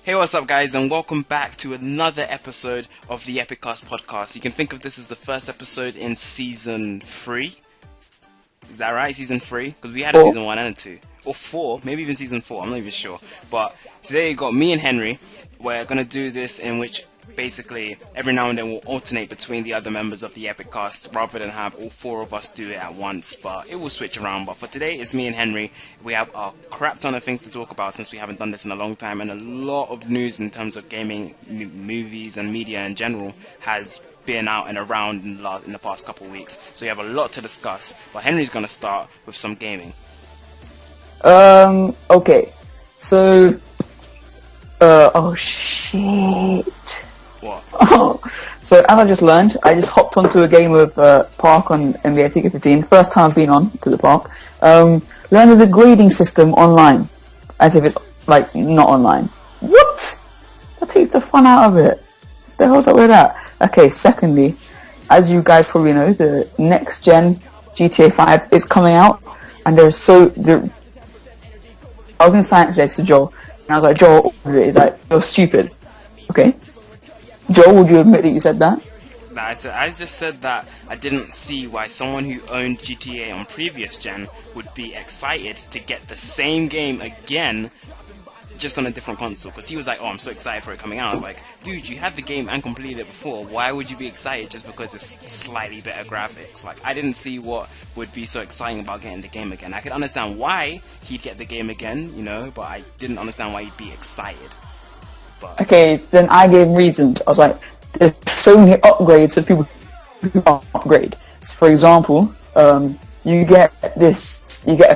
Hey, what's up, guys, and welcome back to another episode of the EpickCast podcast. You can think of this as the first episode in season 3. Is that right? Season 3? Because we had a season 1 and a 2. Or 4, maybe even season 4, I'm not even sure. But today you got me and Henry. We're going to do this in which basically every now and then we'll alternate between the other members of the EpickCast rather than have all 4 of us do it at once, but it will switch around. But for today, it's me and Henry. We have a crap ton of things to talk about since we haven't done this in a long time, and a lot of news in terms of gaming, movies and media in general has been out and around in the past couple of weeks, so we have a lot to discuss. But Henry's going to start with some gaming. Okay, so oh shit. What? Oh, so as I just learned, I just hopped onto a game of Park on NBA 2K15. First time I've been on to the Park. Learned there's a grading system online, as if it's like not online. What? That takes the fun out of it. What the hell's up with that? Okay. Secondly, as you guys probably know, the next gen GTA 5 is coming out, and I was in science today to Joel, and I was like, Joel, he's like, you're stupid. Okay. Joel, would you admit that you said that? Nah, I just said that I didn't see why someone who owned GTA on previous gen would be excited to get the same game again, just on a different console. Because he was like, oh, I'm so excited for it coming out. I was like, dude, you had the game and completed it before. Why would you be excited just because it's slightly better graphics? Like, I didn't see what would be so exciting about getting the game again. I could understand why he'd get the game again, you know, but I didn't understand why he'd be excited. But okay, so then I gave reasons. I was like, there's so many upgrades for people who upgrade. So for example, you get a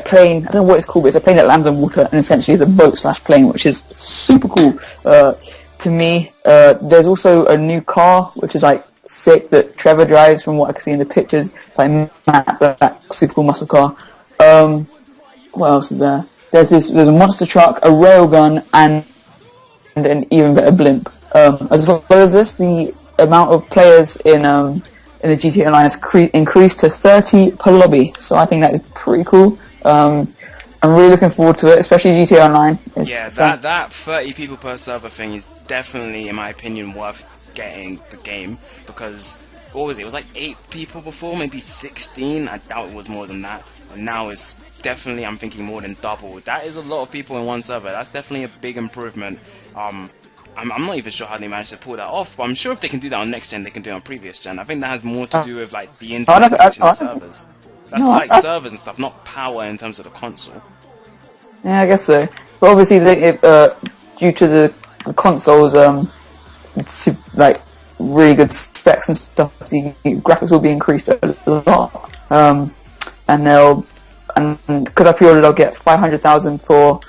plane, I don't know what it's called, but it's a plane that lands on water and essentially is a boat/plane, which is super cool to me. There's also a new car, which is like sick, that Trevor drives from what I can see in the pictures. It's like Matt Black, super cool muscle car. What else is there? There's a monster truck, a railgun, and an even better blimp. As well as this, the amount of players in the GTA Online has increased to 30 per lobby, so I think that is pretty cool. I'm really looking forward to it, especially GTA Online. That 30 people per server thing is definitely, in my opinion, worth getting the game, because what was it? It was like 8 people before, maybe 16. I doubt it was more than that, and now it's definitely, I'm thinking, more than double. That is a lot of people in one server. That's definitely a big improvement. I'm not even sure how they managed to pull that off, but I'm sure if they can do that on next gen, they can do it on previous gen. I think that has more to do with like the internet connection of servers. That's servers and stuff, not power in terms of the console. Yeah, I guess so. But obviously, due to the consoles, like really good specs and stuff, the graphics will be increased a lot. And because I pre-ordered, I'll get 500,000 for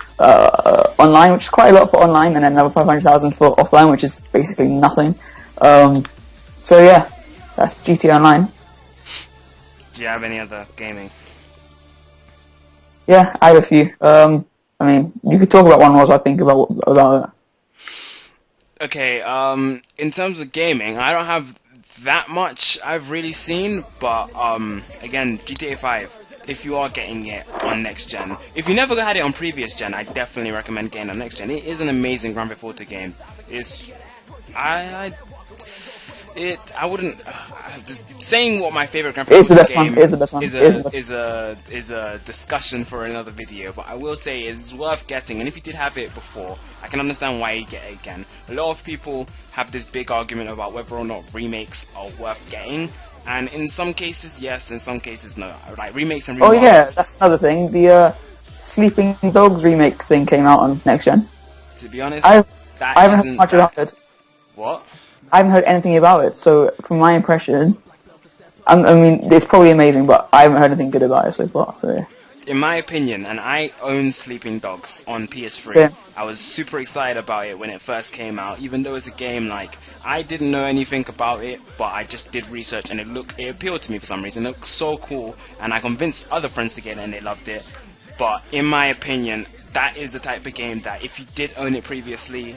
online, which is quite a lot for online, and then another 500,000 for offline, which is basically nothing. So yeah, that's GTA Online. Do you have any other gaming? Yeah, I have a few. I mean, you could talk about one while I think about it. Okay, in terms of gaming, I don't have that much I've really seen, but again, GTA 5. If you are getting it on next gen, if you never had it on previous gen, I definitely recommend getting it on next gen. It is an amazing Grand Theft Auto game. I wouldn't just saying what my favorite Grand Theft Auto game is a discussion for another video. But I will say it's worth getting, and if you did have it before, I can understand why you get it again. A lot of people have this big argument about whether or not remakes are worth getting. And in some cases, yes. In some cases, no. Like remakes and remasters. Oh yeah, that's another thing. The Sleeping Dogs remake thing came out on next gen. To be honest, I haven't heard much about it. What? I haven't heard anything about it. So, from my impression, I mean, it's probably amazing, but I haven't heard anything good about it so far. So. Yeah. In my opinion, and I own Sleeping Dogs on PS3, Same. I was super excited about it when it first came out, even though it's a game, like, I didn't know anything about it, but I just did research, and it appealed to me for some reason. It looked so cool, and I convinced other friends to get it, and they loved it. But in my opinion, that is the type of game that if you did own it previously,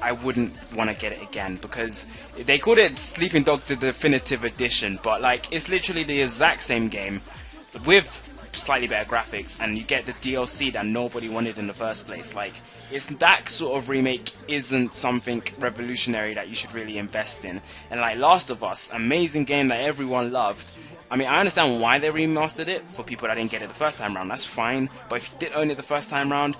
I wouldn't want to get it again, because they called it Sleeping Dog the Definitive Edition, but like, it's literally the exact same game with slightly better graphics, and you get the DLC that nobody wanted in the first place. Like, it's that sort of remake isn't something revolutionary that you should really invest in. And like Last of Us, amazing game that everyone loved. I mean, I understand why they remastered it for people that didn't get it the first time round. That's fine. But if you did own it the first time round,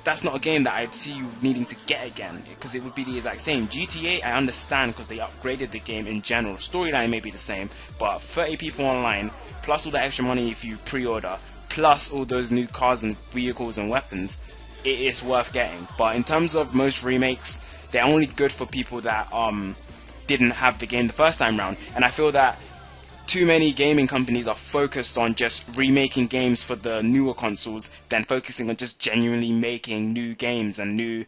that's not a game that I'd see you needing to get again, because it would be the exact same. GTA, I understand because they upgraded the game in general. Storyline may be the same, but 30 people online, plus all the extra money if you pre-order, plus all those new cars and vehicles and weapons, it is worth getting. But in terms of most remakes, they're only good for people that didn't have the game the first time round. And I feel that too many gaming companies are focused on just remaking games for the newer consoles than focusing on just genuinely making new games and new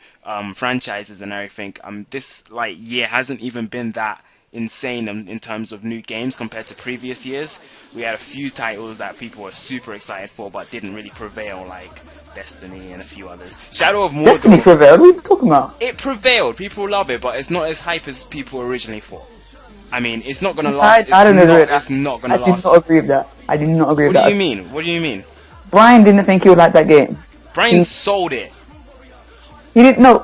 franchises and everything. This year hasn't even been that insane in terms of new games compared to previous years. We had a few titles that people were super excited for but didn't really prevail, like Destiny and a few others. Shadow of Mordor. Destiny prevailed? What are you talking about? It prevailed. People love it, but it's not as hype as people originally thought. I mean, it's not gonna last. I don't agree with that. It's not gonna last. I do not agree with that. I do not agree with that. What do you mean? What do you mean? Brian didn't think he would like that game. Brian sold it. He didn't know.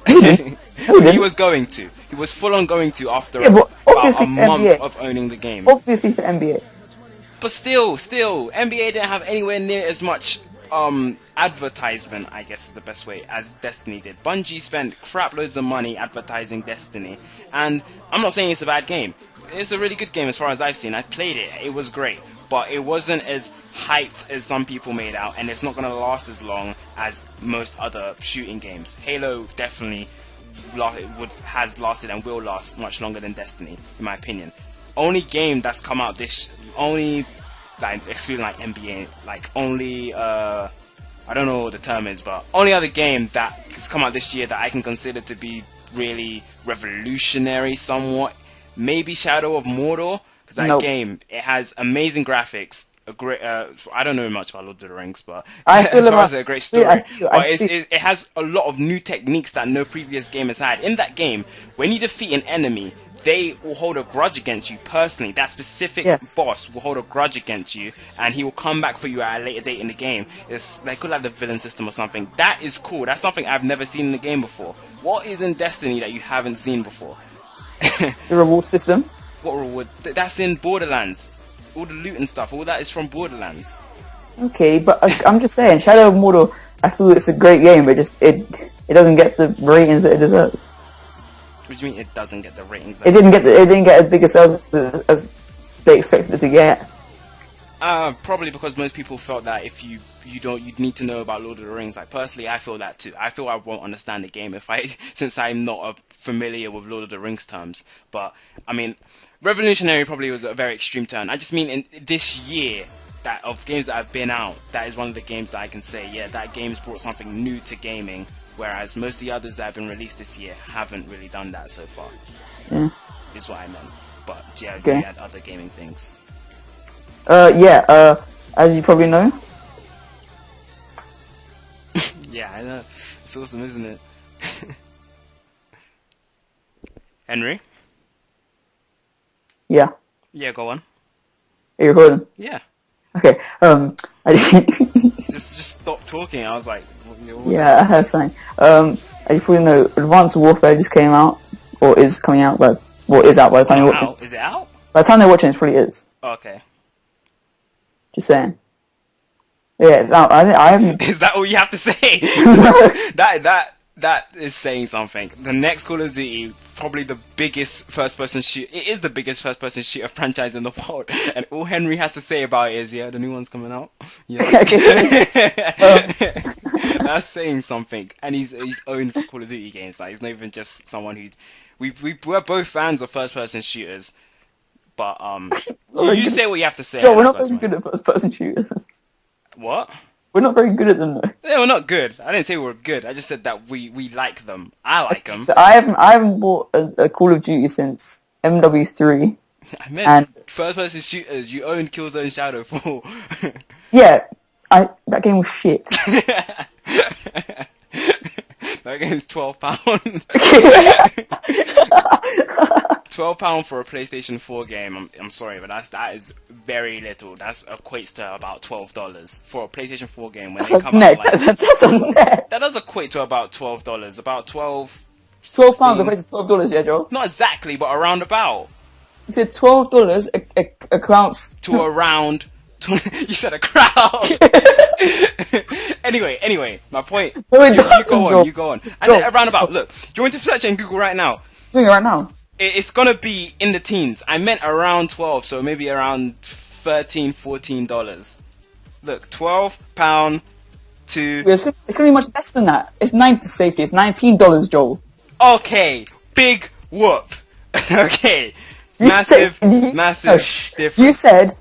He didn't. He was going to. He was full on going to after but about a month NBA. of owning the game. Obviously for NBA. But still, NBA didn't have anywhere near as much advertisement, I guess is the best way, as Destiny did. Bungie spent crap loads of money advertising Destiny, and I'm not saying it's a bad game. It's a really good game as far as I've seen. I've played it. It was great, but it wasn't as hyped as some people made out, and it's not going to last as long as most other shooting games. Halo definitely has lasted and will last much longer than Destiny, in my opinion. Only game that's come out excluding like NBA, like only I don't know what the term is, but only other game that has come out this year that I can consider to be really revolutionary somewhat, maybe Shadow of Mordor, because that game, it has amazing graphics, a great I don't know much about Lord of the Rings, but as far as a great story, it has a lot of new techniques that no previous game has had. In that game, when you defeat an enemy, they will hold a grudge against you personally. That specific boss will hold a grudge against you, and he will come back for you at a later date in the game. They could have the villain system or something. That is cool. That's something I've never seen in the game before. What is in Destiny that you haven't seen before? The reward system. What reward? That's in Borderlands. All the loot and stuff. All that is from Borderlands. Okay, but I'm just saying, Shadow of Mordor, I feel it's a great game, but it doesn't get the ratings that it deserves. What do you mean it doesn't get the ratings? It didn't get as big a sales as they expected it to get. Probably because most people felt that if you'd need to know about Lord of the Rings. Like personally, I feel that too. I feel I won't understand the game since I'm not familiar with Lord of the Rings terms. But I mean, revolutionary probably was a very extreme term. I just mean in this year that of games that have been out, that is one of the games that I can say, yeah, that game's brought something new to gaming. Whereas most of the others that have been released this year haven't really done that so far. Yeah. Is what I meant. But yeah, okay. We had other gaming things. As you probably know. Yeah, I know. It's awesome, isn't it? Henry? Yeah. Yeah, go on. Are you recording? Yeah. Okay. Just stop talking. I was like, yeah, I have something. As you probably know, Advanced Warfare just came out, or is coming out, is out by the time you're watching. Is it out? By the time they're watching, it probably is. Okay. Just saying. Yeah, it's out. I haven't. Is that all you have to say? That is saying something. The next Call of Duty, probably the biggest first-person shoot. It is the biggest first-person shooter franchise in the world, and all Henry has to say about it is, yeah, the new one's coming out. Yeah. That's saying something. And he's owned Call of Duty games. Like he's not even just someone who. We're both fans of first-person shooters, but you say what you have to say. Joe, we're not very good at first-person shooters. What? We're not very good at them though. Yeah, we're not good. I didn't say we were good. I just said that we like them. I like them. So I haven't bought a Call of Duty since MW3. I meant first-person shooters. You owned Killzone Shadowfall. Yeah, that game was shit. That game's £12. £12 for a PlayStation 4 game. I'm sorry, but that is very little. That equates to about $12 for a PlayStation 4 game when they come out. Like, that's a net. that does equate to about $12. About 12. £12 equates to $12, yeah, Joel. Not exactly, but around about. You said $12 accounts to around. You said a crowd. Anyway, my point. No, you go on. I said around about. Look, do you want to search it in Google right now? Doing it right now. It's gonna be in the teens. I meant around 12, so maybe around $13, $14. Look, £12 to. It's gonna be much less than that. It's safety. It's $19, Joel. Okay, big whoop. Okay, massive difference. You said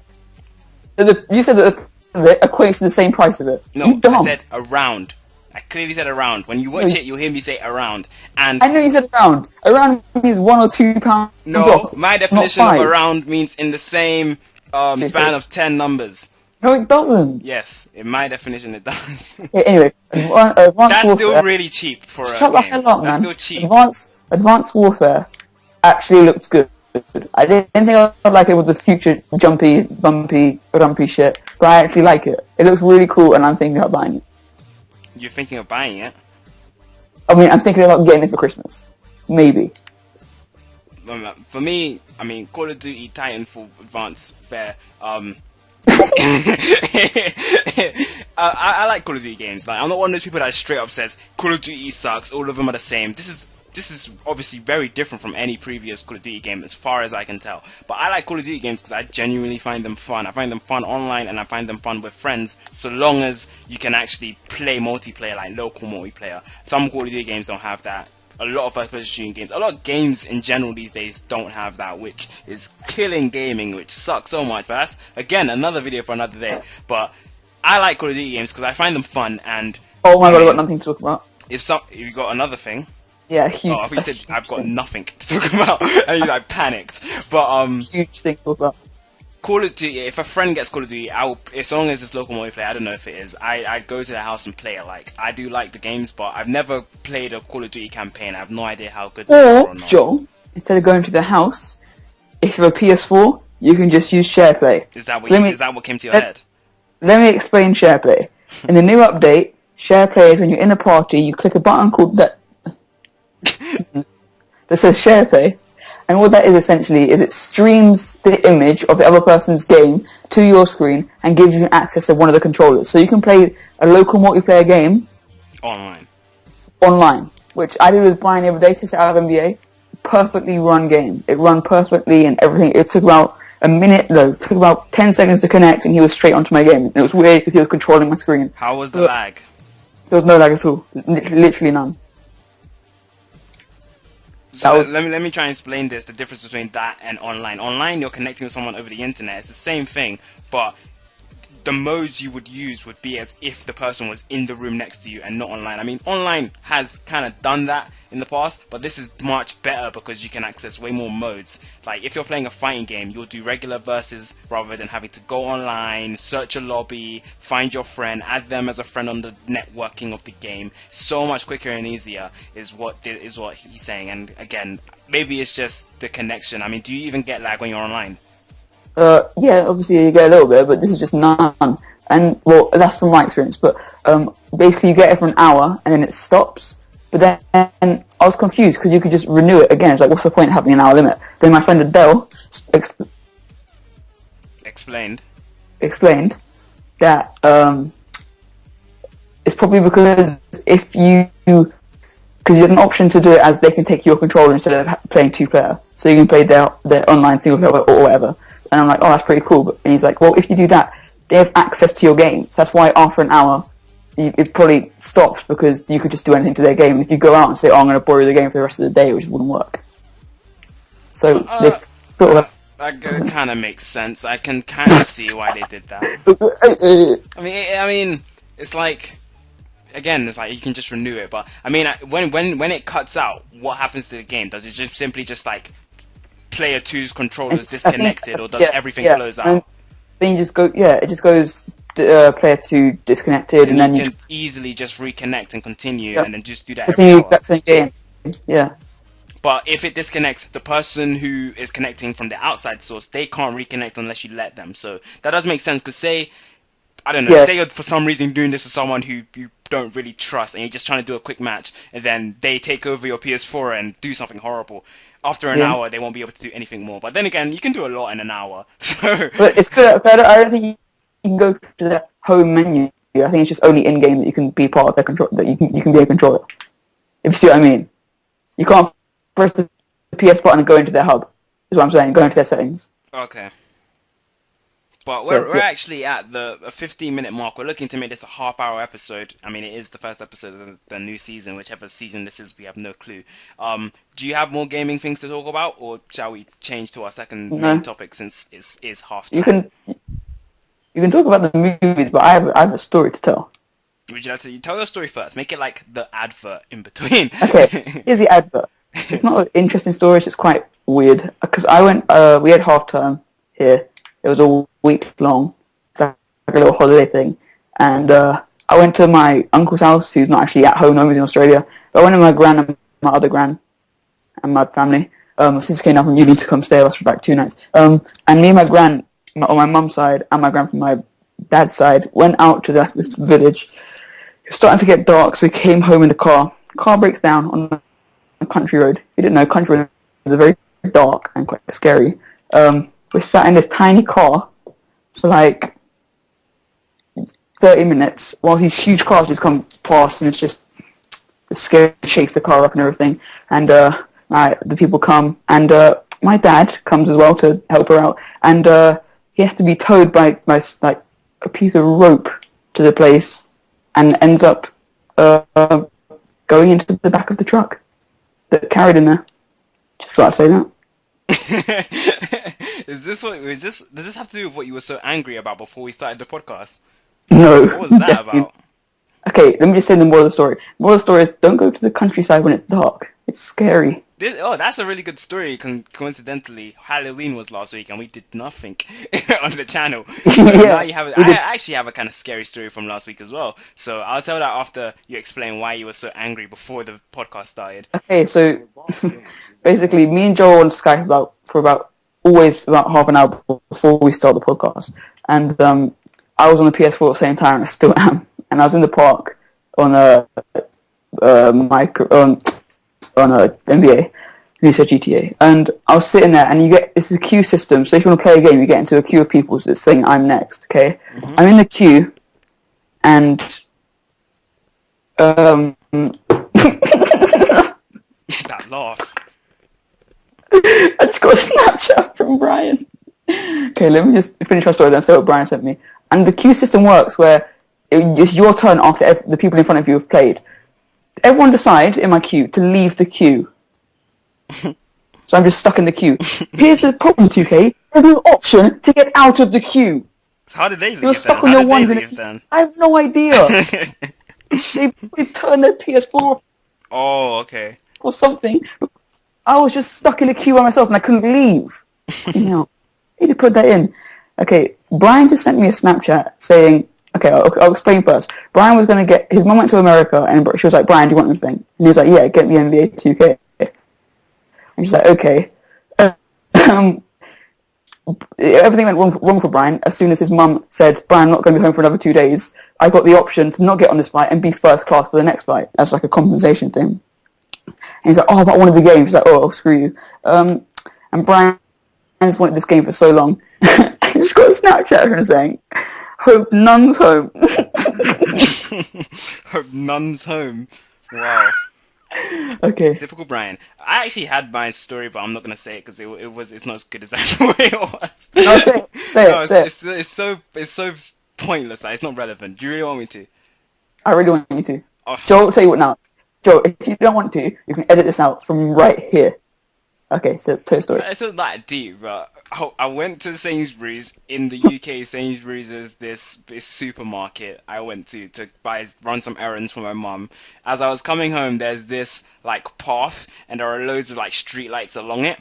that it equates to the same price of it. No, I said around. I clearly said around. When you watch it, you'll hear me say around. And I know you said around. Around means £1 or £2 no, off. My definition of around means in the same span of 10 numbers. No, it doesn't. Yes, in my definition, it does. Anyway, Advanced That's Warfare, still really cheap for a shut game. the hell up, That's man. still cheap. Advanced Warfare actually looks good. I didn't think I'd like it with the future jumpy, bumpy shit, but I actually like it. It looks really cool, and I'm thinking about buying it. You're thinking of buying it? I mean, I'm thinking about getting it for Christmas. Maybe. For me, I mean, Call of Duty Titanfall Advanced Fair, I like Call of Duty games. Like, I'm not one of those people that straight up says Call of Duty sucks, all of them are the same. This is obviously very different from any previous Call of Duty game as far as I can tell. But I like Call of Duty games because I genuinely find them fun. I find them fun online and I find them fun with friends, so long as you can actually play multiplayer, like local multiplayer. Some Call of Duty games don't have that. A lot of first-person shooting games, a lot of games in general these days don't have that, which is killing gaming, which sucks so much. But that's, again, another video for another day. But I like Call of Duty games because I find them fun, and... Oh my god, I've got nothing to talk about. If you got another thing... Yeah, huge. Oh, I thought you said I've got nothing to talk about, and you like panicked. But huge thing to talk about. Call of Duty. If a friend gets Call of Duty, as long as it's local multiplayer, I don't know if it is. I'd go to their house and play it. Like, I do like the games, but I've never played a Call of Duty campaign. I have no idea how good they are or not. Joel, instead of going to their house, if you have a PS4, you can just use SharePlay. Is that what came to your head? Let me explain SharePlay. In the new update, SharePlay is when you're in a party, you click a button called that says SharePlay, and what that is essentially is it streams the image of the other person's game to your screen and gives you access to one of the controllers. So you can play a local multiplayer game online, which I did with Brian the other day, test it out of NBA. Perfectly run game. It ran perfectly and everything. It took about it took about 10 seconds to connect, and he was straight onto my game. And it was weird because he was controlling my screen. How was the lag? There was no lag at all. Literally none. So let me try and explain the difference between that and online. Online, you're connecting with someone over the internet. It's the same thing, but the modes you would use would be as if the person was in the room next to you and not online. I mean, online has kind of done that in the past, but this is much better because you can access way more modes. Like, if you're playing a fighting game, you'll do regular versus rather than having to go online, search a lobby, find your friend, add them as a friend on the networking of the game. So much quicker and easier is what he's saying. And again, maybe it's just the connection. I mean, do you even get lag when you're online? Yeah, obviously you get a little bit, but this is just none. And, well, that's from my experience, but basically you get it for an hour and then it stops. But then I was confused because you could just renew it again. It's like, what's the point of having an hour limit? Then my friend Adele explained that it's probably because because there's an option to do it as they can take your controller instead of playing two-player. So you can play their online single-player or whatever. And I'm like, oh, that's pretty cool. And he's like, well, if you do that, they have access to your game. So that's why after an hour, it probably stops because you could just do anything to their game. And if you go out and say, oh, I'm going to borrow the game for the rest of the day, which wouldn't work. So this sort of... That kind of makes sense. I can kind of see why they did that. I mean, it's like... Again, it's like you can just renew it, but I mean, when it cuts out, what happens to the game? Does it just simply like player two's controllers disconnected, or does everything close out? And then you just go, it just goes player two disconnected, and then you can easily just reconnect and continue, and then just do that. Continue that same game, yeah. But if it disconnects, the person who is connecting from the outside source, they can't reconnect unless you let them. So that does make sense. Because say, I don't know, Yeah. say you're for some reason doing this with someone who you don't really trust, and you're just trying to do a quick match, and then they take over your PS4 and do something horrible. After an Yeah. hour, they won't be able to do anything more. But then again, you can do a lot in an hour. So But it's good. But I don't think you can go to the home menu. I think it's just only in game that you can be part of their control. That you can be a controller. If you see what I mean, you can't press the PS button and go into their hub. Is what I'm saying. Go into their settings. okay. But So, we're yeah. actually at the 15-minute mark. We're looking to make this a half-hour episode. I mean, it is the first episode of the new season, whichever season this is. We have no clue. Do you have more gaming things to talk about, or shall we change to our second No. main topic since it's half You time? can talk about the movies, but I have a story to tell. Would you like to tell your story first? Make it like the advert in between. Okay, here's the advert. It's not an interesting story. It's just quite weird because I went. We had half term here. It was a week long. It's like a little holiday thing, and I went to my uncle's house, who's not actually at home. No, he's in Australia. But I went to my gran and my other gran and my family. My sister came down from uni to come stay with us for like 2 nights. And me and my gran on my mum's side and my gran from my dad's side went out to this village. It was starting to get dark, so we came home in the car. Car breaks down on a country road. If you didn't know, country roads are very dark and quite scary. We sat in this tiny car for like 30 minutes while these huge cars just come past, and it's just the scare shakes the car up and everything. And the people come, and my dad comes as well to help her out, and he has to be towed by like a piece of rope to the place, and ends up going into the back of the truck that carried him there. Just thought I'd say that. Does this have to do with what you were so angry about before we started the podcast? No. What was that about? Okay, let me just say the moral of the story. The moral of the story is don't go to the countryside when it's dark. It's scary. That's a really good story. Coincidentally, Halloween was last week and we did nothing on the channel. So Yeah, now you have. I actually have a kind of scary story from last week as well. So I'll tell that after you explain why you were so angry before the podcast started. Okay, so basically, me and Joel were on Skype always about half an hour before we start the podcast, and I was on the PS4 at the same time, and I still am. And I was in the park on a NBA, who said GTA, and I was sitting there, and it's a queue system. So if you want to play a game, you get into a queue of people that's saying I'm next. Okay, I'm in the queue, and That laugh. I just got a Snapchat from Brian. Okay, let me just finish my story then, say what Brian sent me. And the queue system works where it's your turn after the people in front of you have played. Everyone decides in my queue to leave the queue. So I'm just stuck in the queue. Here's the problem, 2K. There's no option to get out of the queue. So how did they leave You're then? stuck on How your did ones they in leave it. then? I have no idea. They turned their PS4 off Oh, okay. or something. I was just stuck in a queue by myself and I couldn't leave. You know, I need to put that in. Okay, Brian just sent me a Snapchat saying, okay, I'll explain first. Brian was going to get, his mum went to America and she was like, Brian, do you want anything? And he was like, yeah, get me NBA 2K. And she's like, okay. Everything went wrong for Brian. As soon as his mum said, Brian, I'm not going to be home for another 2 days, I got the option to not get on this flight and be first class for the next flight. That's like a compensation thing. And he's like, oh, about one of the games. He's like, oh, screw you. And Brian's wanted this game for so long. He's got a Snapchat of him saying, hope none's home. Hope none's home. Wow. Okay. Typical Brian. I actually had my story, but I'm not gonna say it because it's not as good as actually it was. No, say it. It's so pointless. Like it's not relevant. Do you really want me to? I really want you to. Oh. Joe, I'll tell you what now. Joe, if you don't want to, you can edit this out from right here. Okay, so tell your story. It's not that deep, but I went to Sainsbury's in the UK. Sainsbury's is this supermarket I went to run some errands for my mum. As I was coming home, there's this like path, and there are loads of like street lights along it.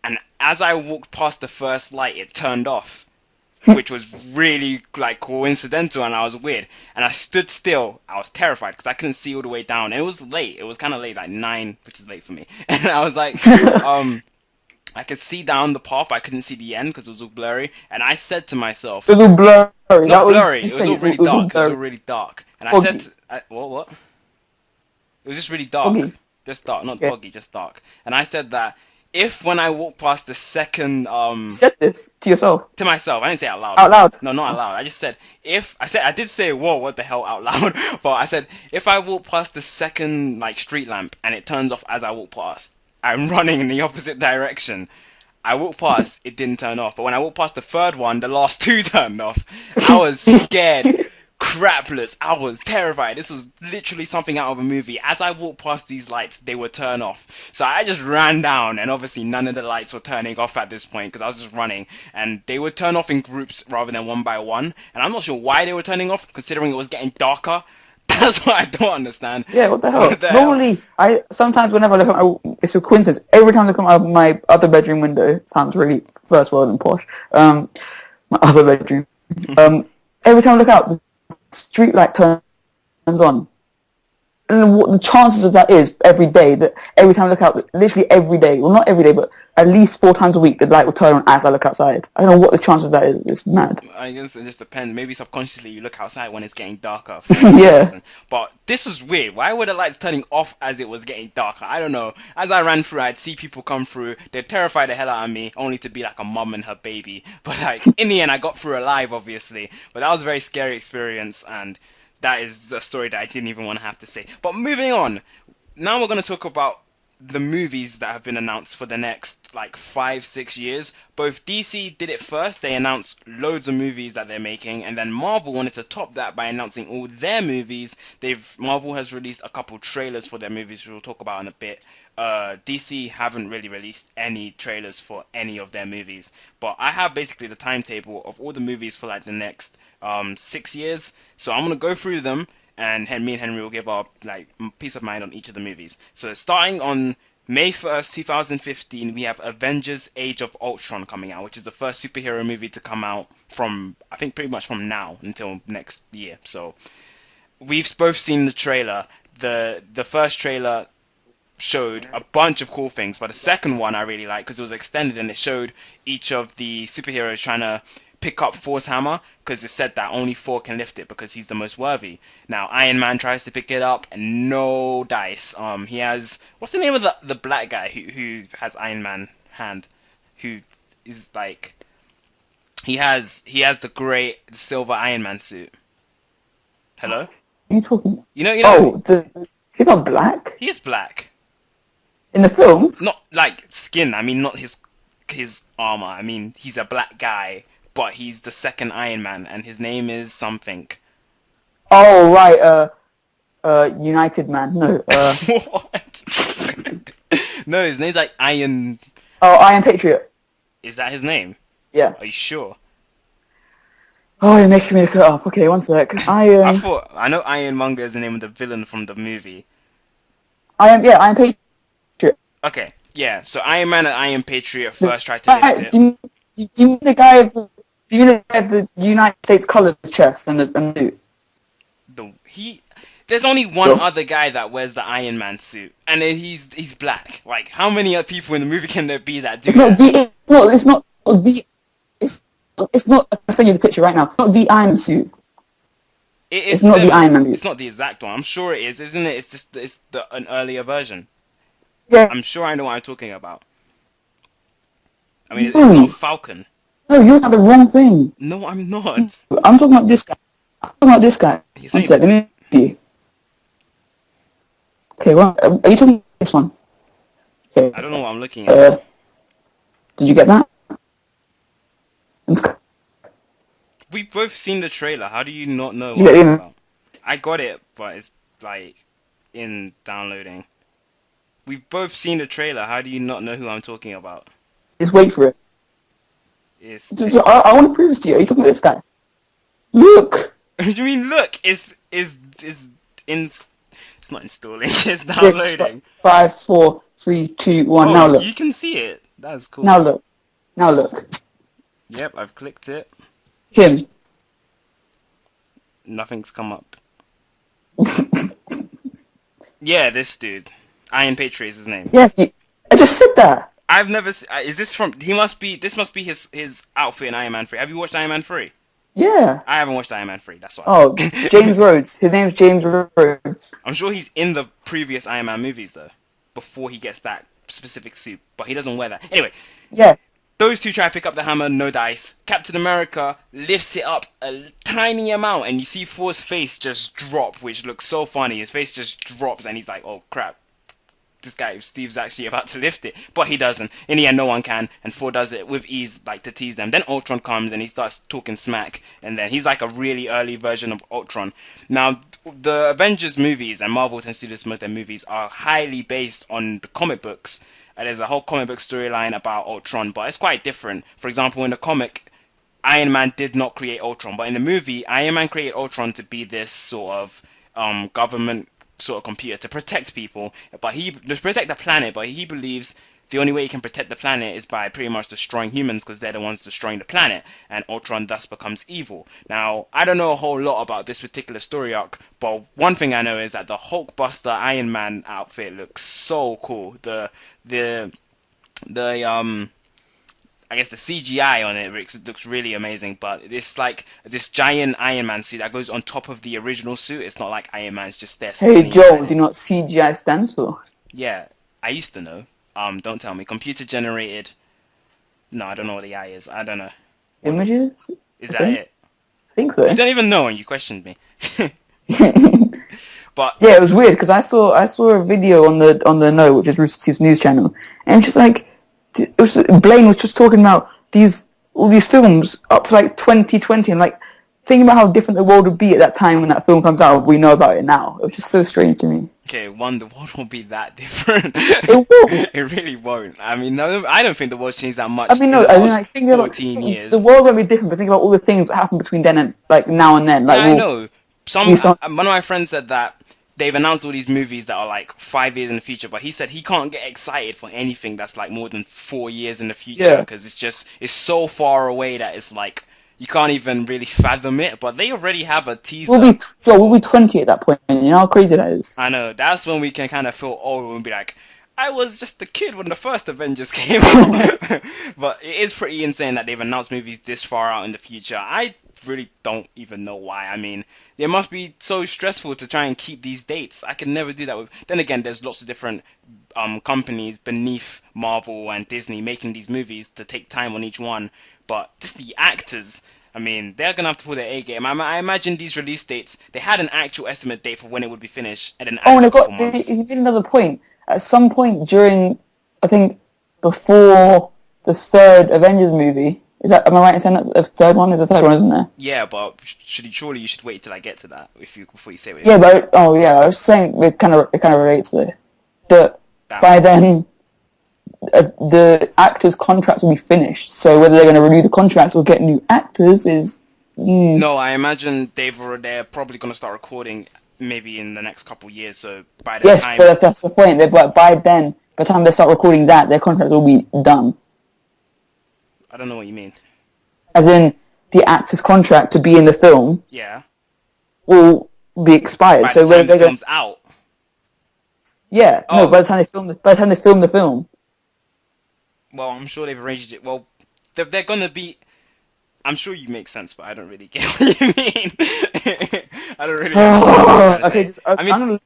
And as I walked past the first light, it turned off. which was really like coincidental, and I was weird. And I stood still. I was terrified because I couldn't see all the way down. And it was late. It was kind of late, like 9, which is late for me. And I was like, I could see down the path, but I couldn't see the end because it was all blurry. And I said to myself, It was all blurry. not blurry. It was all really dark. It was all really dark. And I said, what? It was just really dark. Foggy. Just dark, not foggy, just dark. And I said that if when I walk past the second You said this to yourself. to myself, I didn't say it out loud. Out loud. No, not out loud. I just said I did say whoa, what the hell out loud, but I said if I walk past the second like street lamp and it turns off as I walk past, I'm running in the opposite direction. I walked past, it didn't turn off, but when I walked past the third one, the last 2 turned off. I was scared. Crapless. I was terrified. This was literally something out of a movie. As I walked past these lights, they would turn off. So I just ran down, and obviously none of the lights were turning off at this point because I was just running. And they would turn off in groups rather than one by one. And I'm not sure why they were turning off, considering it was getting darker. That's what I don't understand. Yeah, what the hell? What the Normally, sometimes whenever I look out, it's a coincidence. Every time I come out of my other bedroom window, sounds really first world and posh. My other bedroom. Every time I look out, the street light turns on. And what the chances of that is every day, that every time I look out, literally every day, well not every day, but at least 4 times a week, the light will turn on as I look outside. I don't know what the chances of that is. It's mad. I guess it just depends. Maybe subconsciously you look outside when it's getting darker. Yeah. But this was weird. Why were the lights turning off as it was getting darker? I don't know. As I ran through, I'd see people come through. They'd terrify the hell out of me, only to be like a mum and her baby. But like in the end, I got through alive, obviously. But that was a very scary experience, and that is a story that I didn't even want to have to say. But moving on, now we're going to talk about the movies that have been announced for the next like 5-6 years. Both DC did it first. They announced loads of movies that they're making, and then Marvel wanted to top that by announcing all their movies. Marvel has released a couple trailers for their movies, which we'll talk about in a bit. DC haven't really released any trailers for any of their movies, but I have basically the timetable of all the movies for like the next 6 years. So I'm gonna go through them, and me and Henry will give our like peace of mind on each of the movies. So starting on May 1st, 2015, we have Avengers: Age of Ultron coming out, which is the first superhero movie to come out from, I think, pretty much from now until next year. So we've both seen the trailer. The first trailer showed a bunch of cool things, but the second one I really liked because it was extended and it showed each of the superheroes trying to pick up Thor's hammer, because it said that only Thor can lift it because he's the most worthy. Now Iron Man tries to pick it up and no dice. He has, what's the name of the black guy who has Iron Man hand, who is like, he has the grey silver Iron Man suit. Hello? Are you talking? You know. Oh, he's not black He is black. in the films. Not like skin. I mean, not his armor. I mean, he's a black guy, but he's the second Iron Man, and his name is something. Oh right, United Man. No. What? No, his name's like Iron. Oh, Iron Patriot. Is that his name? Yeah. Are you sure? Oh, you're making me look it up. Okay, one sec. I know Ironmonger is the name of the villain from the movie. Iron Patriot. Okay, yeah. So Iron Man and Iron Patriot first tried to lift it. Do you mean the guy of the United States colours chest and the suit? There's only one other guy that wears the Iron Man suit, and he's black. Like, how many other people in the movie can there be that do that? It's not. I'll send you the picture right now. Not the Iron suit. It's not the Iron Man suit. It's not the exact one. I'm sure it is, isn't it? It's just an earlier version. Yeah. I'm sure I know what I'm talking about. I mean, it's not Falcon. No, you're not the wrong thing. No, I'm not. I'm talking about this guy. One sec, let me see. Okay, well, are you talking about this one? Okay. I don't know what I'm looking at. Did you get that? We've both seen the trailer. How do you not know what I'm talking about? I got it, but it's like in downloading. We've both seen the trailer. How do you not know who I'm talking about? Just wait for it. I want to prove this to you. Are you talking about this guy? Look! What do you mean, look? It's not installing, it's downloading. 5, 4, 3, 2, 1, now look. You can see it. That's cool. Now look. Yep, I've clicked it. Him. Nothing's come up. Yeah, this dude. Iron Patriot is his name. Yes, I just said that. I've never. Is this from? He must be. This must be his outfit in Iron Man 3. Have you watched Iron Man 3? Yeah. I haven't watched Iron Man 3. That's why. Oh, James Rhodes. His name's James Rhodes. I'm sure he's in the previous Iron Man movies though, before he gets that specific suit. But he doesn't wear that. Anyway. Yeah. Those two try to pick up the hammer, no dice. Captain America lifts it up a tiny amount, and you see Thor's face just drop, which looks so funny. His face just drops, and he's like, "Oh crap, this guy Steve's actually about to lift it," but he doesn't. In the end, no one can, and Thor does it with ease, like to tease them. Then Ultron comes and he starts talking smack, and then he's like a really early version of Ultron. Now, the Avengers movies and Marvel tends to do this most of their movies are highly based on the comic books. There's a whole comic book storyline about Ultron, but it's quite different. For example, in the comic, Iron Man did not create Ultron, but in the movie, Iron Man created Ultron to be this sort of government sort of computer to protect people, but to protect the planet. But he believes the only way you can protect the planet is by pretty much destroying humans, because they're the ones destroying the planet, and Ultron thus becomes evil. Now, I don't know a whole lot about this particular story arc, but one thing I know is that the Hulkbuster Iron Man outfit looks so cool. The I guess the CGI on it looks really amazing, but it's like this giant Iron Man suit that goes on top of the original suit. It's not like Iron Man's just there. Hey Joel, do you know what CGI stands for? Yeah, I used to know. Don't tell me. Computer generated. No, I don't know what the I is. I don't know. Images? Is that it? I think so. You don't even know, and you questioned me. But yeah, it was weird because I saw a video on the No, which is Rooster Teeth's news channel, and just like Blaine was just talking about all these films up to like 2020, and like thinking about how different the world would be at that time when that film comes out. We know about it now. It was just so strange to me. Okay, the world won't be that different. It won't. It really won't. I mean, no, I don't think the world's changed that much. I mean, no, I mean, like, think about 14 years. The world won't be different, but think about all the things that happened between then and like now and then. Like, yeah, I know. One of my friends said that they've announced all these movies that are like 5 years in the future, but he said he can't get excited for anything that's like more than 4 years in the future, because it's so far away that it's like you can't even really fathom it. But they already have a teaser. We'll be 20 at that point. You know how crazy that is. I know. That's when we can kind of feel old and be like, I was just a kid when the first Avengers came out. But it is pretty insane that they've announced movies this far out in the future. I really don't even know why. I mean, it must be so stressful to try and keep these dates. I can never do that with. Then again, there's lots of different companies beneath Marvel and Disney making these movies to take time on each one. But just the actors, I mean, they're gonna have to pull their A game. I imagine these release dates, they had an actual estimate date for when it would be finished, and then he made another point. At some point during, I think, before the third Avengers movie. Am I right in saying that the third one is the third one, isn't there? Yeah, but surely you should wait till I get to that before you say it. Yeah, but I was saying it kind of relates to it. That by then the actors' contracts will be finished. So whether they're going to renew the contracts or get new actors is. No, I imagine they're probably going to start recording maybe in the next couple of years. So by the time. Yes, but that's the point. But by the time they start recording that, their contracts will be done. I don't know what you mean. As in, the actor's contract to be in the film. Yeah. Will be expired. By the time the film's out. Yeah. Oh. No, by the time they film the film. Well, I'm sure they've arranged it. Well, they're gonna be. I'm sure you make sense, but I don't really get what you mean. I don't really. Okay, I'm gonna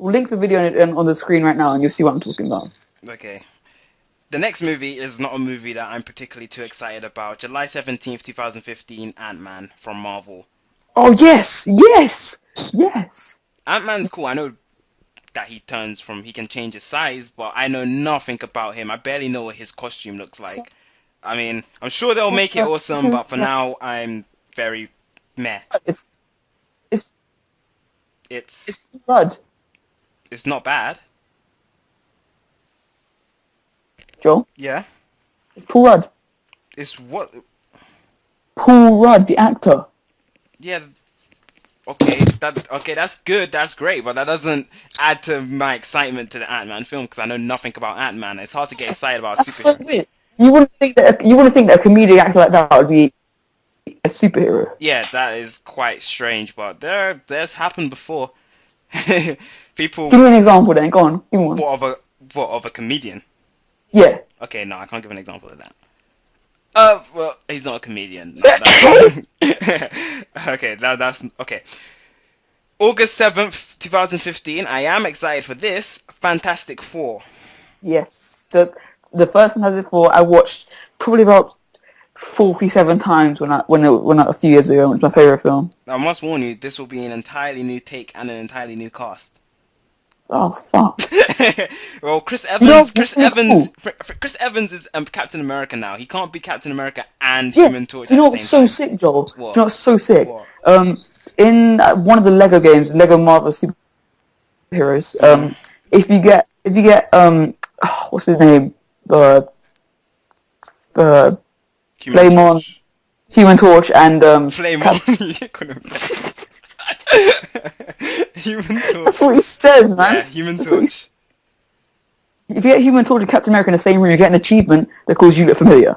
link the video on the screen right now, and you'll see what I'm talking about. Okay. The next movie is not a movie that I'm particularly too excited about. July 17th, 2015, Ant-Man from Marvel. Oh, yes! Ant-Man's cool. I know that he can change his size, but I know nothing about him. I barely know what his costume looks like. I mean, I'm sure they'll make it awesome, but for now, I'm very meh. It's Rudd. It's not bad. Joel? Yeah? It's Paul Rudd. It's what? Paul Rudd, the actor. Yeah. Okay, that's good, that's great, but that doesn't add to my excitement to the Ant-Man film, because I know nothing about Ant-Man. It's hard to get excited about a superhero. So weird. You wouldn't think that a comedic actor like that would be a superhero. Yeah, that is quite strange, but there's happened before. People, Give me an example then. Go on. Give me one. what of a comedian? Yeah. Okay, no, I can't give an example of that. Well, he's not a comedian. No, that's okay. That's okay. August 7th, 2015. I am excited for this. Fantastic Four. Yes. The first Fantastic Four I watched probably about 47 times when a few years ago. It was my favorite film. I must warn you, this will be an entirely new take and an entirely new cast. Oh fuck. Well, Chris You know, Evans. cool. Chris Evans is Captain America now. He can't be Captain America and Yeah. Human Torch Do you know at the what's same so time. sick, Joel? What? Do you know what's so sick? What? In one of the Lego games, Lego Marvel Superheroes, if you get what's his name? Human Flame on, Torch. Human Torch, and Flame on. You couldn't play. Human Torch. That's what he says, man. Yeah, Human That's what he- Torch. If you get Human Torch and Captain America in the same room, you get an achievement that calls you look familiar.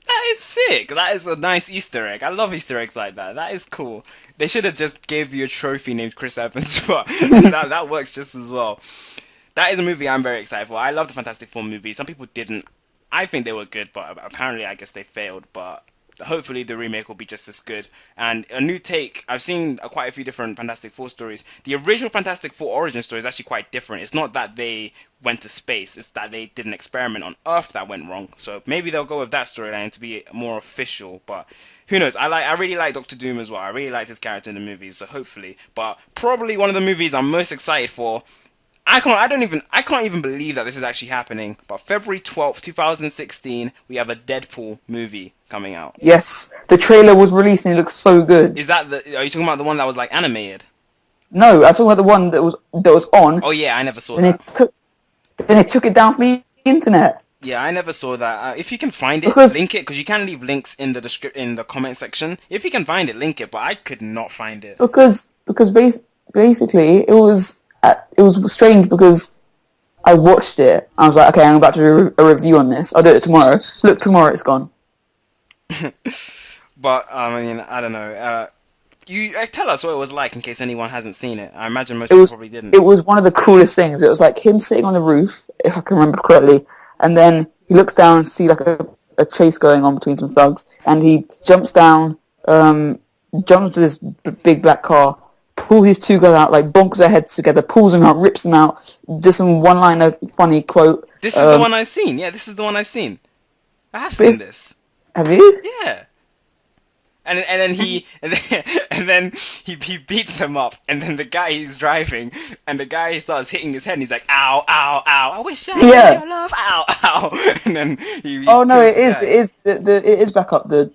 That is sick. That is a nice Easter egg. I love Easter eggs like that. That is cool. They should have just gave you a trophy named Chris Evans, but that works just as well. That is a movie I'm very excited for. I love the Fantastic Four movies. Some people didn't. I think they were good, but apparently I guess they failed. But hopefully the remake will be just as good. And a new take. I've seen quite a few different Fantastic Four stories. The original Fantastic Four origin story is actually quite different. It's not that they went to space. It's that they did an experiment on Earth that went wrong. So maybe they'll go with that storyline to be more official. But who knows? I really like Doctor Doom as well. I really liked his character in the movies. So hopefully. But probably one of the movies I'm most excited for. I can't even believe that this is actually happening. But February 12th, 2016, we have a Deadpool movie coming out. Yes, the trailer was released and it looks so good. Are you talking about the one that was like animated? No, I'm talking about the one that was on. Oh yeah, I never saw and that. Then they took it down from the internet. Yeah, I never saw that. If you can find it, Because- link it, because you can leave links in the comment section. If you can find it, link it. But I could not find it. Because basically it was strange because I watched it. I was like, okay, I'm about to do a review on this. I'll do it tomorrow. Look, tomorrow it's gone. But I mean, I don't know. You tell us what it was like in case anyone hasn't seen it. I imagine most people probably didn't. It was one of the coolest things. It was like him sitting on the roof, if I can remember correctly, and then he looks down to see like a chase going on between some thugs, and he jumps down, jumps to this big black car, pulls his two guys out, like bonks their heads together, pulls them out, rips them out, just some one-liner funny quote. This is the one I've seen. Yeah, this is the one I've seen. I have seen this. Have you? Yeah. And then he beats them up, and then the guy he's driving, and the guy starts hitting his head, and he's like, "Ow, ow, ow! I wish I had your love, ow, ow!" And then he Oh no, it kills the guy. is. It is back up the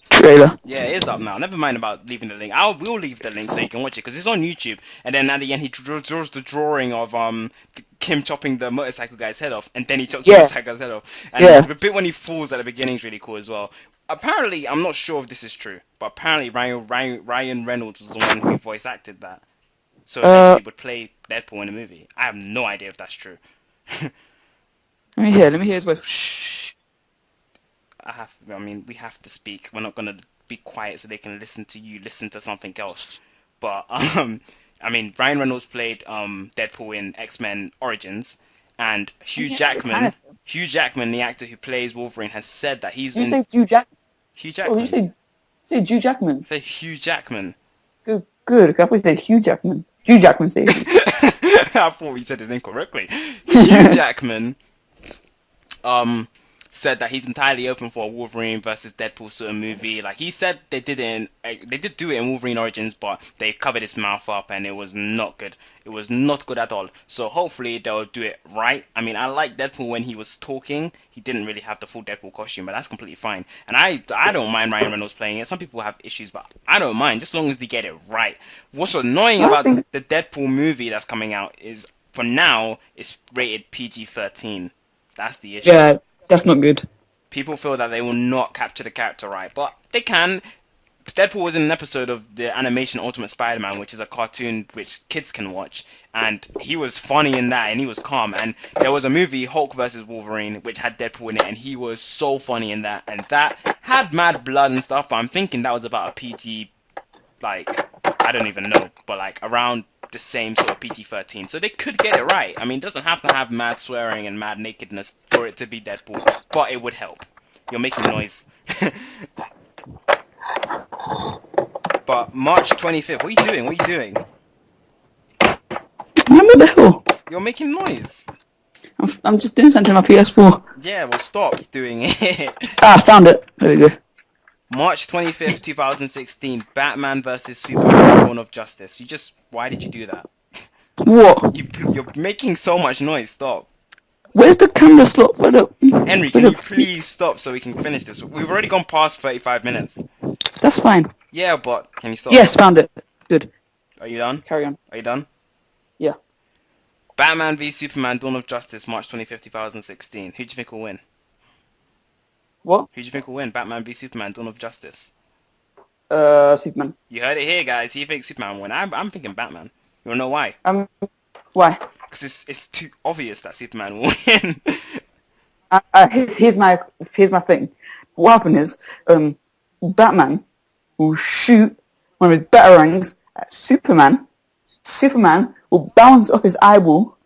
trailer. Yeah, it is up now. Never mind about leaving the link. We'll leave the link so you can watch it because it's on YouTube. And then at the end, he draws the drawing of Kim chopping the motorcycle guy's head off, and then he chops the motorcycle guy's head off. And the bit when he falls at the beginning is really cool as well. Apparently, I'm not sure if this is true, but apparently Ryan Reynolds was the one who voice acted that. So eventually would play Deadpool in the movie. I have no idea if that's true. Let me hear his voice. Shh. I mean, we have to speak. We're not gonna be quiet so they can listen to you, listen to something else. But I mean, Ryan Reynolds played Deadpool in X-Men Origins, and Hugh Jackman, the actor who plays Wolverine, has said that he's You say Hugh Jackman? Hugh Jackman. Oh, you say Hugh Jackman? Say Hugh Jackman. Good. I thought you said Hugh Jackman. Hugh Jackman, say. I thought he said his name correctly. Hugh Jackman said that he's entirely open for a Wolverine versus Deadpool sort of movie. Like he said, they did do it in Wolverine Origins, but they covered his mouth up and it was not good. It was not good at all. So hopefully they'll do it right. I mean, I like Deadpool when he was talking. He didn't really have the full Deadpool costume, but that's completely fine. And I don't mind Ryan Reynolds playing it. Some people have issues, but I don't mind, just as long as they get it right. What's annoying about the Deadpool movie that's coming out is, for now, it's rated PG-13. That's the issue. Yeah. That's not good. People feel that they will not capture the character right, but they can. Deadpool was in an episode of the animation Ultimate Spider-Man, which is a cartoon which kids can watch, and he was funny in that, and he was calm. And there was a movie, Hulk vs. Wolverine, which had Deadpool in it, and he was so funny in that, and that had mad blood and stuff. But I'm thinking that was about a PG, like, I don't even know, but like around the same sort of PG-13. So they could get it right. I mean, it doesn't have to have mad swearing and mad nakedness for it to be Deadpool, but it would help. You're making noise. But March 25th, what are you doing? What are you doing? What the hell? You're making noise. I'm just doing something on my PS4. Yeah, well, stop doing it. Ah, I found it. There we go. March 25th, 2016, Batman vs. Superman, Dawn of Justice. Why did you do that? What? You're making so much noise, stop. Where's the camera slot for the... Henry, can you please stop so we can finish this? We've already gone past 35 minutes. That's fine. Yeah, but can you stop? Yes, found it. Good. Are you done? Carry on. Are you done? Yeah. Batman v Superman, Dawn of Justice, March 25th, 2016. Who do you think will win? What? Who do you think will win? Batman v Superman, Dawn of Justice. Superman. You heard it here, guys. He thinks Superman will win. I'm thinking Batman. You wanna know why? Why? Because it's too obvious that Superman will win. Here's my thing. What happened is, Batman will shoot one of his batarangs at Superman. Superman will bounce off his eyeball,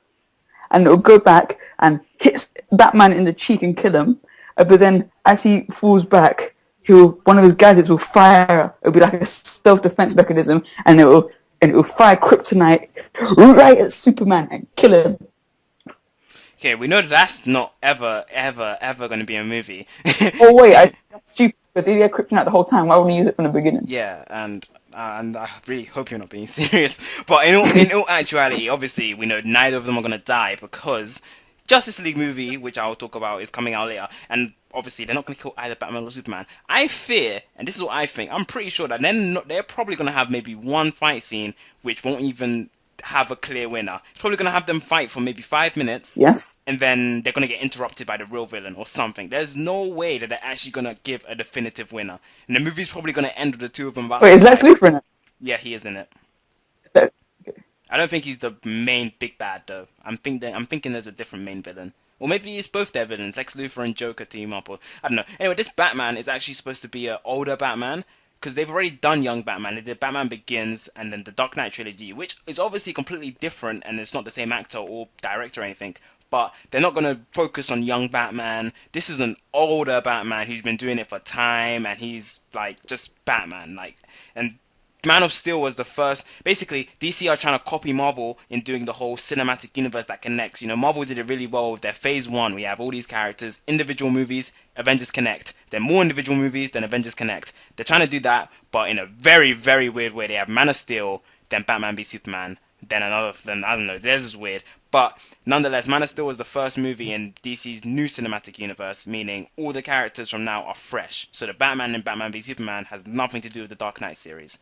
and it will go back and hit Batman in the cheek and kill him. But then, as he falls back, one of his gadgets will fire. It'll be like a self-defense mechanism, and it will fire kryptonite right at Superman and kill him. Okay, we know that's not ever going to be a movie. Oh wait, that's stupid. Because he had kryptonite the whole time. Why wouldn't he use it from the beginning? Yeah, and I really hope you're not being serious. But in all actuality, obviously, we know neither of them are going to die because Justice League movie, which I'll talk about, is coming out later, and obviously they're not going to kill either Batman or Superman. I fear, and this is what I think, I'm pretty sure that they're probably going to have maybe one fight scene which won't even have a clear winner. It's probably going to have them fight for maybe 5 minutes. Yes. And then they're going to get interrupted by the real villain or something. There's no way that they're actually going to give a definitive winner. And the movie's probably going to end with the two of them about... Wait, is Lex Luthor in it? Yeah, he is in it. Okay. I don't think he's the main big bad, though. I'm thinking there's a different main villain. Or maybe it's both their villains. Lex Luthor and Joker team up, or... I don't know. Anyway, this Batman is actually supposed to be an older Batman, because they've already done young Batman. They did Batman Begins and then the Dark Knight trilogy, which is obviously completely different and it's not the same actor or director or anything. But they're not going to focus on young Batman. This is an older Batman who's been doing it for time, and he's like just Batman. And Man of Steel was the first. Basically, DC are trying to copy Marvel in doing the whole cinematic universe that connects. You know, Marvel did it really well with their Phase 1. We have all these characters, individual movies, Avengers Connect. Then more individual movies, then Avengers Connect. They're trying to do that, but in a very, very weird way. They have Man of Steel, then Batman v Superman, then I don't know, theirs is weird. But nonetheless, Man of Steel was the first movie in DC's new cinematic universe, meaning all the characters from now are fresh. So the Batman in Batman v Superman has nothing to do with the Dark Knight series.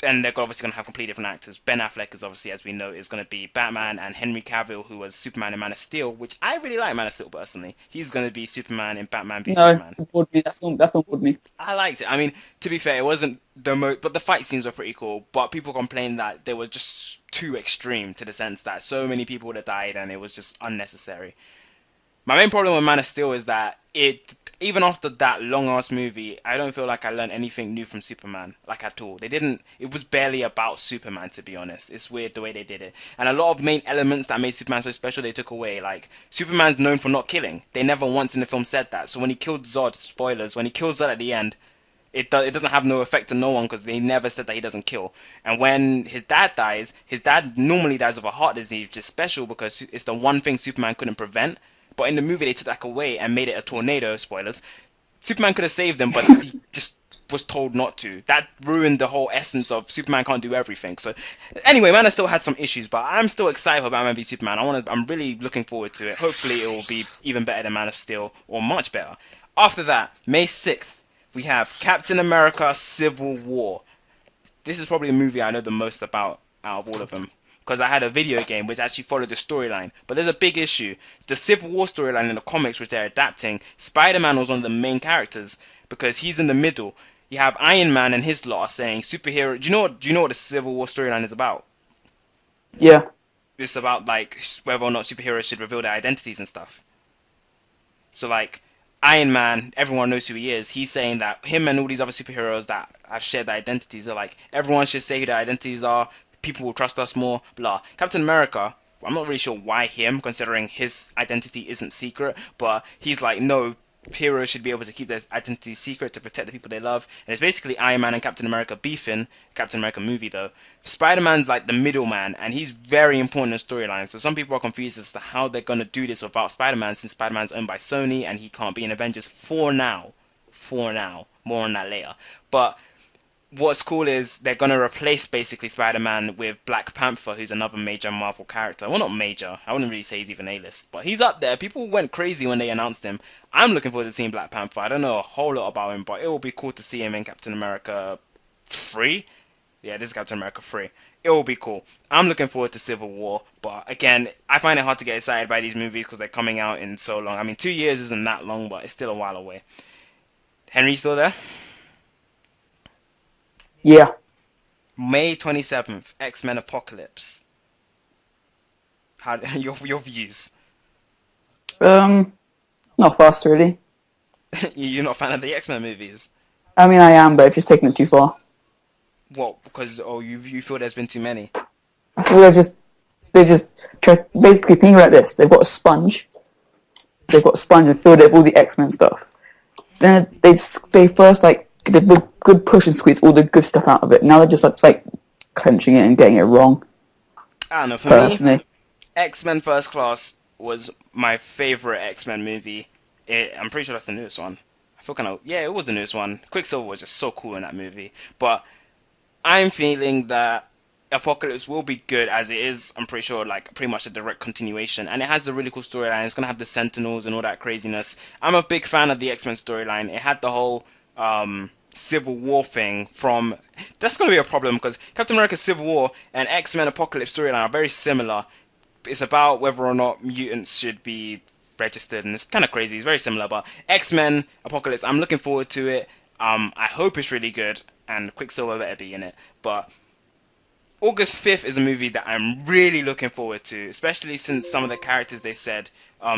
And they're obviously going to have completely different actors. Ben Affleck is obviously, as we know, is going to be Batman, and Henry Cavill, who was Superman in Man of Steel, which I really like Man of Steel personally. He's going to be Superman in Batman v Superman. No, it bored me. That film bored me. I liked it. I mean, to be fair, it wasn't the most, but the fight scenes were pretty cool. But people complained that they were just too extreme, to the sense that so many people would have died and it was just unnecessary. My main problem with Man of Steel is that even after that long ass movie, I don't feel like I learned anything new from Superman, like at all. It was barely about Superman, to be honest. It's weird the way they did it. And a lot of main elements that made Superman so special, they took away. Like, Superman's known for not killing. They never once in the film said that. So when he killed Zod, spoilers, when he kills Zod at the end, it doesn't have no effect on no one because they never said that he doesn't kill. And when his dad dies, his dad normally dies of a heart disease, which is special because it's the one thing Superman couldn't prevent. But in the movie, they took that away and made it a tornado. Spoilers. Superman could have saved them, but he just was told not to. That ruined the whole essence of Superman can't do everything. So, anyway, Man, I still had some issues, but I'm still excited for Batman v Superman. I'm really looking forward to it. Hopefully, it will be even better than Man of Steel, or much better. After that, May 6th, we have Captain America: Civil War. This is probably the movie I know the most about out of all of them, because I had a video game which actually followed the storyline. But there's a big issue. The Civil War storyline in the comics, which they're adapting, Spider-Man was one of the main characters because he's in the middle. You have Iron Man and his lot are saying superhero. Do you know what the Civil War storyline is about? Yeah. It's about like whether or not superheroes should reveal their identities and stuff. So like Iron Man, everyone knows who he is. He's saying that him and all these other superheroes that have shared their identities are like everyone should say who their identities are. People will trust us more. Blah. Captain America. I'm not really sure why him, considering his identity isn't secret. But he's like, no, heroes should be able to keep their identity secret to protect the people they love. And it's basically Iron Man and Captain America beefing. Captain America movie though. Spider-Man's like the middleman, and he's very important in storyline. So some people are confused as to how they're gonna do this without Spider-Man, since Spider-Man's owned by Sony and he can't be in Avengers for now. For now, more on that later. But what's cool is they're gonna replace basically Spider-Man with Black Panther, who's another major Marvel character. Well, not major. I wouldn't really say he's even A-list, but he's up there. People went crazy when they announced him. I'm looking forward to seeing Black Panther. I don't know a whole lot about him, but it will be cool to see him in Captain America 3. Yeah, this is Captain America 3. It will be cool. I'm looking forward to Civil War, but again, I find it hard to get excited by these movies because they're coming out in so long. I mean, 2 years isn't that long, but it's still a while away. Henry, still there? Yeah. May 27th, X-Men Apocalypse. How your views? Not fast really. You're not a fan of the X-Men movies? I mean, I am, but it's just taking it too far. What? Because you feel there's been too many? I feel they just try, basically think about this. They've got a sponge. They've got a sponge and filled it with all the X-Men stuff. Then they first like did a good push and squeeze all the good stuff out of it. Now they're just like clenching it and getting it wrong. I don't know. For Personally, me, X-Men First Class was my favorite X-Men movie. I'm pretty sure that's the newest one. I feel kind of yeah, it was the newest one. Quicksilver was just so cool in that movie. But I'm feeling that Apocalypse will be good as it is. I'm pretty sure like pretty much a direct continuation, and it has a really cool storyline. It's gonna have the Sentinels and all that craziness. I'm a big fan of the X-Men storyline. It had the whole Civil War thing from. That's gonna be a problem because Captain America Civil War and X-Men Apocalypse storyline are very similar. It's about whether or not mutants should be registered, and it's kind of crazy. It's very similar, but X-Men Apocalypse, I'm looking forward to it. I hope it's really good, and Quicksilver better be in it. But August 5th is a movie that I'm really looking forward to, especially since some of the characters they said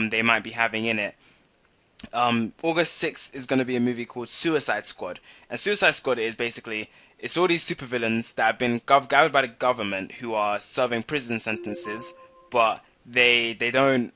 they might be having in it. August 6th is going to be a movie called Suicide Squad, and Suicide Squad is basically it's all these supervillains that have been gathered by the government who are serving prison sentences, but they don't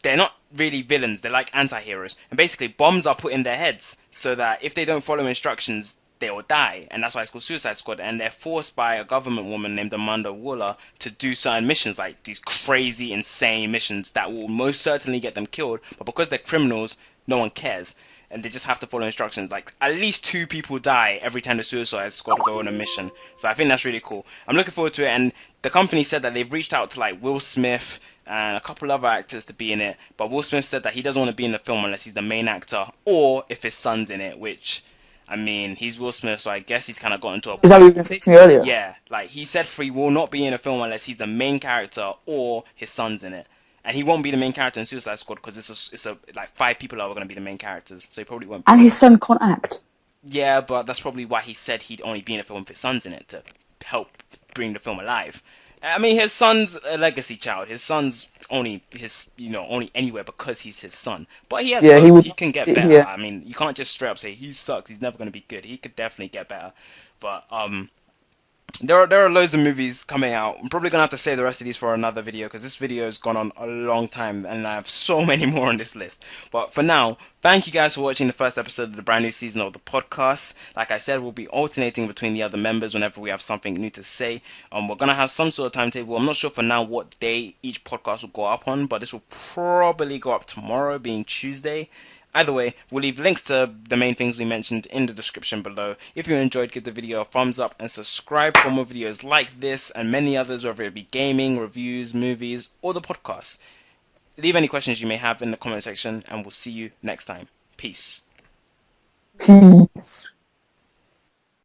they're not really villains. They're like anti-heroes, and basically bombs are put in their heads so that if they don't follow instructions, they will die, and that's why it's called Suicide Squad. And they're forced by a government woman named Amanda Waller to do certain missions, like these crazy, insane missions that will most certainly get them killed. But because they're criminals, no one cares, and they just have to follow instructions. Like at least 2 people die every time the Suicide Squad go on a mission. So I think that's really cool. I'm looking forward to it, and the company said that they've reached out to like Will Smith and a couple other actors to be in it. But Will Smith said that he doesn't want to be in the film unless he's the main actor or if his son's in it, which. I mean, he's Will Smith, so I guess he's kind of gotten to a point. is that what you were going to say to me earlier? Yeah, like he said, he will not be in a film unless he's the main character or his son's in it, and he won't be the main character in Suicide Squad because it's a like 5 people are going to be the main characters, so he probably won't. And his son can't act. Yeah, but that's probably why he said he'd only be in a film if his son's in it to help bring the film alive. I mean, his son's a legacy child. His son's only only anywhere because he's his son. But he has hope. He can get better. Yeah. I mean, you can't just straight up say he sucks. He's never going to be good. He could definitely get better. But there are loads of movies coming out. I'm probably gonna have to save the rest of these for another video because this video has gone on a long time and I have so many more on this list. But for now, thank you guys for watching the first episode of the brand new season of the podcast. Like I said, we'll be alternating between the other members whenever we have something new to say. We're gonna have some sort of timetable. I'm not sure for now what day each podcast will go up on, but this will probably go up tomorrow, being Tuesday. Either way, we'll leave links to the main things we mentioned in the description below. If you enjoyed, give the video a thumbs up and subscribe for more videos like this and many others, whether it be gaming, reviews, movies, or the podcast. Leave any questions you may have in the comment section and we'll see you next time. Peace. Peace.